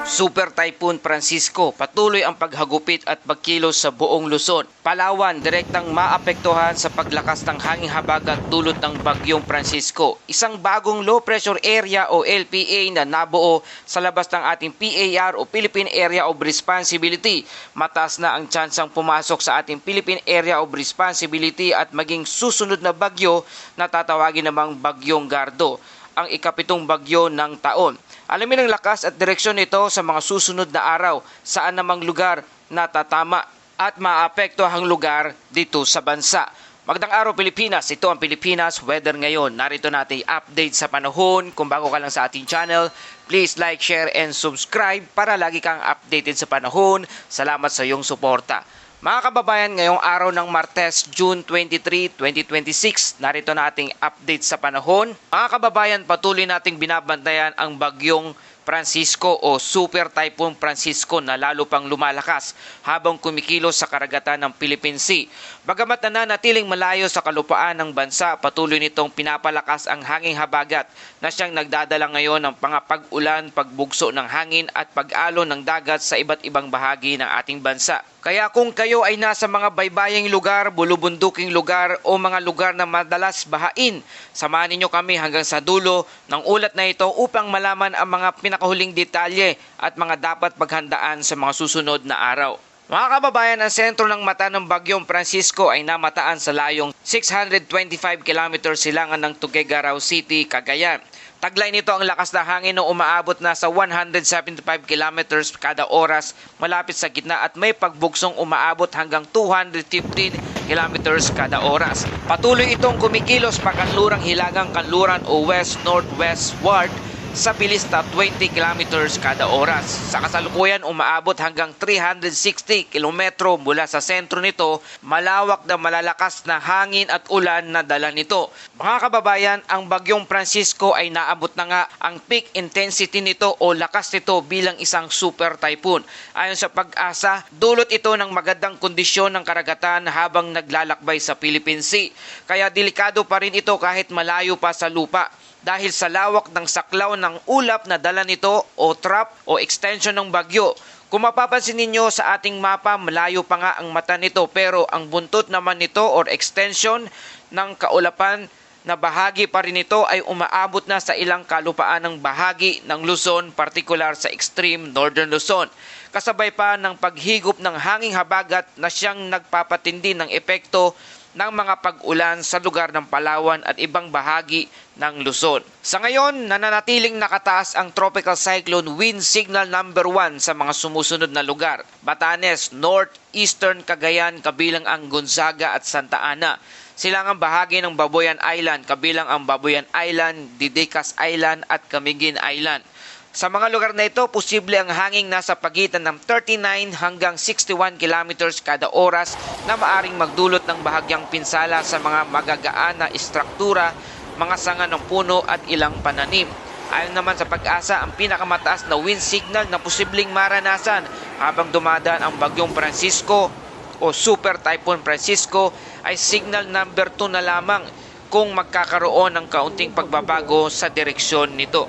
Super Typhoon Francisco, patuloy ang paghagupit at pagkilos sa buong Luzon. Palawan, direktang maapektuhan sa paglakas ng hanging habagat dulot ng bagyong Francisco. Isang bagong low pressure area o LPA na nabuo sa labas ng ating PAR o Philippine Area of Responsibility. Mataas na ang tsansang pumasok sa ating Philippine Area of Responsibility at maging susunod na bagyo na tatawagin namang Bagyong Gardo, ang ikapitong bagyo ng taon. Alamin ang lakas at direksyon nito sa mga susunod na araw, saan namang lugar na tatama at maapektuhang lugar dito sa bansa. Magandang araw Pilipinas, ito ang Pilipinas Weather ngayon. Narito natin update sa panahon. Kung bago ka lang sa ating channel, please like, share, and subscribe para lagi kang updated sa panahon. Salamat sa iyong suporta. Mga kababayan, ngayong araw ng Martes, June 23, 2026, narito nating update sa panahon. Mga kababayan, patuloy nating binabantayan ang bagyong Francisco o Super Typhoon Francisco na lalo pang lumalakas habang kumikilos sa karagatan ng Philippine Sea. Bagamat nananatiling malayo sa kalupaan ng bansa, patuloy nitong pinapalakas ang hanging habagat na siyang nagdadala ngayon ng pag-ulan, pagbugso ng hangin at pag-alon ng dagat sa iba't ibang bahagi ng ating bansa. Kaya kung kayo ay nasa mga baybaying lugar, bulubunduking lugar o mga lugar na madalas bahain, samahan ninyo kami hanggang sa dulo ng ulat na ito upang malaman ang mga pinakahuling detalye at mga dapat paghandaan sa mga susunod na araw. Mga kababayan, ang sentro ng mata ng bagyong Francisco ay namataan sa layong 625 km silangan ng Tuguegarao City, Cagayan. Taglay nito ang lakas na hangin na umaabot na sa 175 km kada oras malapit sa gitna at may pagbugsong umaabot hanggang 215 km kada oras. Patuloy itong kumikilos pakanlurang hilagang kanluran o west-northwestward sa bilis na 20 km kada oras. Sa kasalukuyan, umaabot hanggang 360 km mula sa sentro nito, malawak na malalakas na hangin at ulan na dala nito. Mga kababayan, ang bagyong Francisco ay naabot na nga ang peak intensity nito o lakas nito bilang isang super typhoon. Ayon sa Pag-asa, dulot ito ng magandang kondisyon ng karagatan habang naglalakbay sa Philippine Sea. Kaya delikado pa rin ito kahit malayo pa sa lupa, dahil sa lawak ng saklaw ng ulap na dala nito o trap o extension ng bagyo. Kung mapapansin ninyo sa ating mapa, malayo pa nga ang mata nito pero ang buntot naman nito or extension ng kaulapan na bahagi pa rin nito ay umaabot na sa ilang kalupaan ng bahagi ng Luzon, partikular sa extreme northern Luzon. Kasabay pa ng paghigop ng hanging habagat na siyang nagpapatindi ng epekto ng mga pag-ulan sa lugar ng Palawan at ibang bahagi ng Luzon. Sa ngayon, nananatiling nakataas ang Tropical Cyclone Wind Signal number 1 sa mga sumusunod na lugar: Batanes, Northeastern Cagayan kabilang ang Gonzaga at Santa Ana, silangang bahagi ng Babuyan Island kabilang ang Babuyan Island, Didicas Island at Camiguin Island. Sa mga lugar na ito, posible ang hanging nasa pagitan ng 39 hanggang 61 km kada oras na maaring magdulot ng bahagyang pinsala sa mga magagaan na istruktura, mga sanga ng puno at ilang pananim. Ayon naman sa Pag-asa, ang pinakamataas na wind signal na posibleng maranasan habang dumadaan ang bagyong Francisco o Super Typhoon Francisco ay signal number 2 na lamang kung magkakaroon ng kaunting pagbabago sa direksyon nito.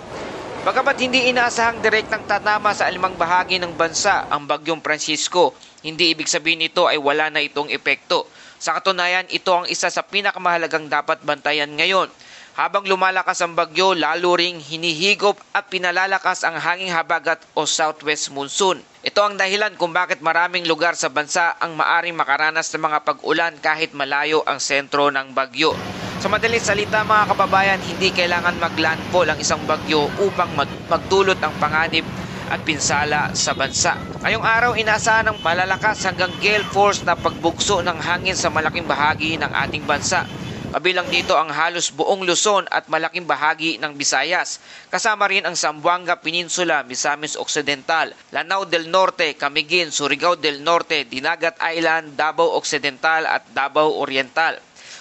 Bagamat hindi inaasahang direktang tatama sa alimang bahagi ng bansa ang bagyong Francisco, hindi ibig sabihin nito ay wala na itong epekto. Sa katunayan, ito ang isa sa pinakamahalagang dapat bantayan ngayon. Habang lumalakas ang bagyo, lalo ring hinihigop at pinalalakas ang hanging habagat o southwest monsoon. Ito ang dahilan kung bakit maraming lugar sa bansa ang maaring makaranas ng mga pag-ulan kahit malayo ang sentro ng bagyo. Sa madaling salita mga kababayan, hindi kailangan maglandfall ang isang bagyo upang magdulot ang panganib at pinsala sa bansa. Ngayong araw, inaasahan ng malalakas hanggang gale force na pagbugso ng hangin sa malaking bahagi ng ating bansa. Kabilang dito ang halos buong Luzon at malaking bahagi ng Visayas. Kasama rin ang Zamboanga Peninsula, Misamis Occidental, Lanao del Norte, Camiguin, Surigao del Norte, Dinagat Island, Davao Occidental at Davao Oriental.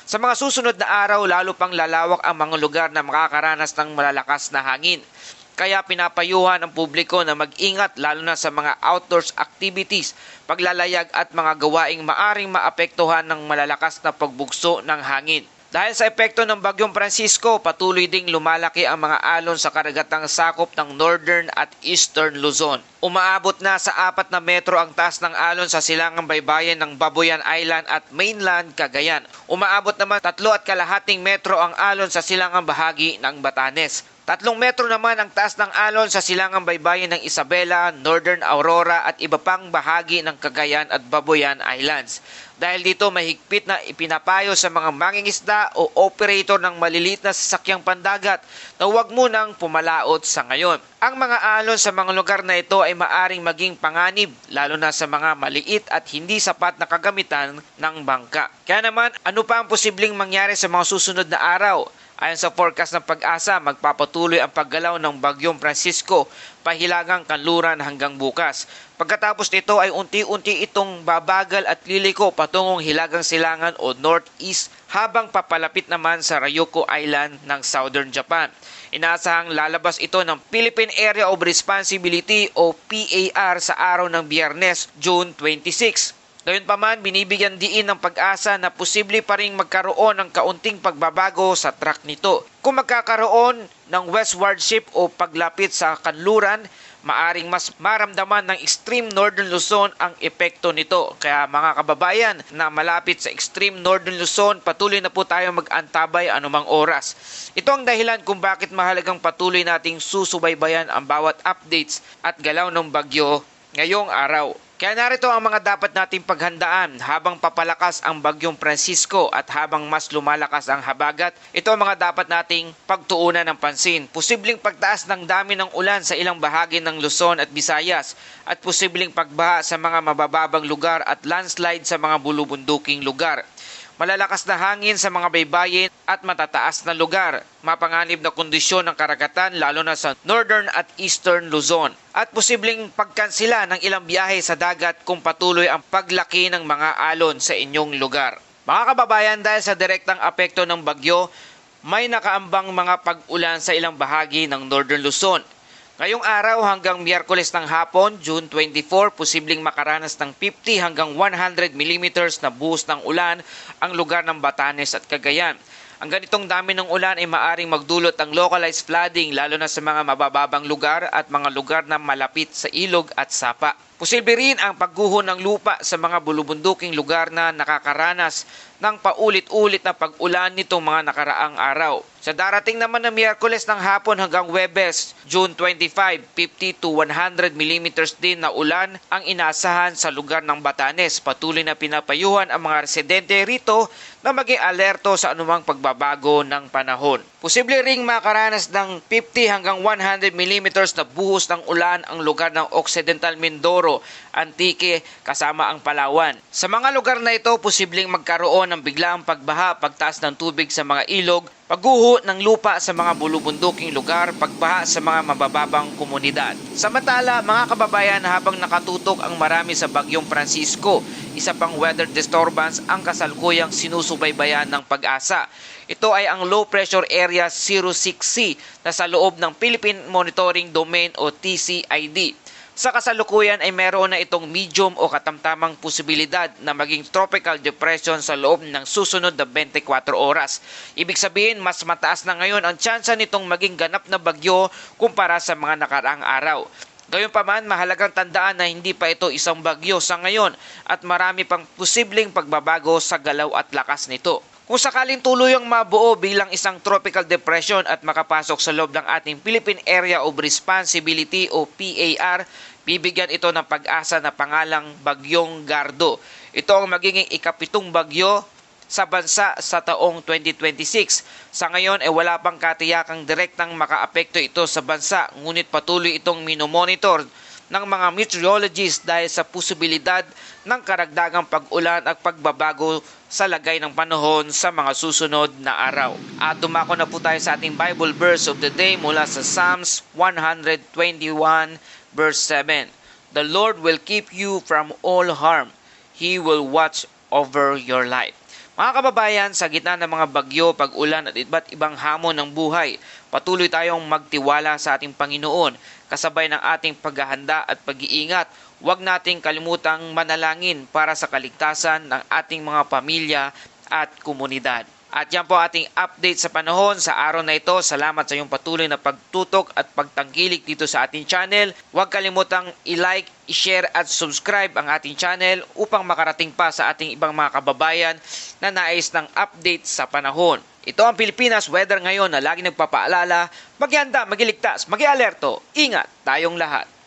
Sa mga susunod na araw, lalo pang lalawak ang mga lugar na makakaranas ng malalakas na hangin. Kaya pinapayuhan ang publiko na mag-ingat lalo na sa mga outdoors activities, paglalayag at mga gawaing maaring maapektuhan ng malalakas na pagbugso ng hangin. Dahil sa epekto ng Bagyong Francisco, patuloy ding lumalaki ang mga alon sa karagatang sakop ng Northern at Eastern Luzon. Umaabot na sa 4 na metro ang taas ng alon sa silangang baybayin ng Babuyan Island at mainland Cagayan. Umaabot naman 3.5 metro ang alon sa silangang bahagi ng Batanes. 3 metro naman ang taas ng alon sa silangang baybayin ng Isabela, Northern Aurora at iba pang bahagi ng Cagayan at Babuyan Islands. Dahil dito mahigpit na ipinapayo sa mga mangingisda o operator ng maliliit na sasakyang pandagat na huwag munang pumalaot sa ngayon. Ang mga alon sa mga lugar na ito ay maaring maging panganib lalo na sa mga maliit at hindi sapat na kagamitan ng bangka. Kaya naman ano pa ang posibleng mangyari sa mga susunod na araw? Ayon sa forecast ng Pag-asa, magpapatuloy ang paggalaw ng Bagyong Francisco pahilagang kanluran hanggang bukas. Pagkatapos nito ay unti-unti itong babagal at liliko patungong Hilagang Silangan o Northeast habang papalapit naman sa Ryukyu Island ng Southern Japan. Inaasahang lalabas ito ng Philippine Area of Responsibility o PAR sa araw ng Biyernes, June 26. Gayunpaman, binibigyan diin ng Pag-asa na posible pa ring magkaroon ng kaunting pagbabago sa track nito. Kung magkakaroon ng westward shift o paglapit sa kanluran, maaring mas maramdaman ng extreme northern Luzon ang epekto nito. Kaya mga kababayan na malapit sa extreme northern Luzon, patuloy na po tayo mag-antabay anumang oras. Ito ang dahilan kung bakit mahalagang patuloy nating susubaybayan ang bawat updates at galaw ng bagyo ngayong araw. Kaya narito ang mga dapat nating paghandaan habang papalakas ang Bagyong Francisco at habang mas lumalakas ang habagat. Ito ang mga dapat nating pagtuunan ng pansin. Posibleng pagtaas ng dami ng ulan sa ilang bahagi ng Luzon at Visayas at posibleng pagbaha sa mga mabababang lugar at landslide sa mga bulubunduking lugar. Malalakas na hangin sa mga baybayin at matataas na lugar. Mapanganib na kondisyon ng karagatan lalo na sa Northern at Eastern Luzon. At posibleng pagkansila ng ilang biyahe sa dagat kung patuloy ang paglaki ng mga alon sa inyong lugar. Mga kababayan, dahil sa direktang apekto ng bagyo, may nakaambang mga pag-ulan sa ilang bahagi ng Northern Luzon. Ngayong araw hanggang Miyerkules ng hapon, June 24, posibleng makaranas ng 50 hanggang 100 mm na buhos ng ulan ang lugar ng Batanes at Cagayan. Ang ganitong dami ng ulan ay maaring magdulot ng localized flooding lalo na sa mga mabababang lugar at mga lugar na malapit sa ilog at sapa. Posible rin ang pagguho ng lupa sa mga bulubunduking lugar na nakakaranas ng paulit-ulit na pag-ulan nitong mga nakaraang araw. Sa darating naman na Miyerkules ng hapon hanggang Huwebes, June 25, 50 to 100 mm din na ulan ang inaasahan sa lugar ng Batanes. Patuloy na pinapayuhan ang mga residente rito na maging alerto sa anumang pagbabago ng panahon. Posible ring makaranas ng 50 hanggang 100 mm na buhos ng ulan ang lugar ng Occidental Mindoro, Antique kasama ang Palawan. Sa mga lugar na ito, posibleng magkaroon ng biglaang pagbaha, pagtaas ng tubig sa mga ilog, pagguho ng lupa sa mga bulubunduking lugar, pagbaha sa mga mabababang komunidad. Samantala, mga kababayan, habang nakatutok ang marami sa Bagyong Francisco, isa pang weather disturbance ang kasalukuyang sinusubaybayan ng Pag-asa. Ito ay ang Low Pressure Area 06C na sa loob ng Philippine Monitoring Domain o TCID. Sa kasalukuyan ay meron na itong medium o katamtamang posibilidad na maging tropical depression sa loob ng susunod na 24 oras. Ibig sabihin, mas mataas na ngayon ang tsansa nitong maging ganap na bagyo kumpara sa mga nakaraang araw. Gayunpaman, mahalagang tandaan na hindi pa ito isang bagyo sa ngayon at marami pang posibleng pagbabago sa galaw at lakas nito. Kung sakaling tuluyang mabuo bilang isang tropical depression at makapasok sa loob ng ating Philippine Area of Responsibility o PAR, bibigyan ito ng pag-asa na pangalang Bagyong Gardo. Ito ang magiging ikapitong bagyo sa bansa sa taong 2026. Sa ngayon ay wala pang katiyakang direktang makaapekto ito sa bansa, ngunit patuloy itong minomonitor ng mga meteorologists dahil sa posibilidad ng karagdagang pag-ulan at pagbabago sa lagay ng panahon sa mga susunod na araw. At dumako na po tayo sa ating Bible verse of the day mula sa Psalms 121 verse 7. The Lord will keep you from all harm. He will watch over your life. Mga kababayan, sa gitna ng mga bagyo, pag-ulan at iba't ibang hamon ng buhay, patuloy tayong magtiwala sa ating Panginoon. Kasabay ng ating paghahanda at pag-iingat, huwag nating kalimutang manalangin para sa kaligtasan ng ating mga pamilya at komunidad. At yan po ating update sa panahon sa araw na ito. Salamat sa iyong patuloy na pagtutok at pagtangkilik dito sa ating channel. Huwag kalimutang i-like, i-share at subscribe ang ating channel upang makarating pa sa ating ibang mga kababayan na nais ng update sa panahon. Ito ang Pilipinas Weather ngayon na lagi nagpapaalala, maghanda, magiligtas, mag-alerto, ingat tayong lahat.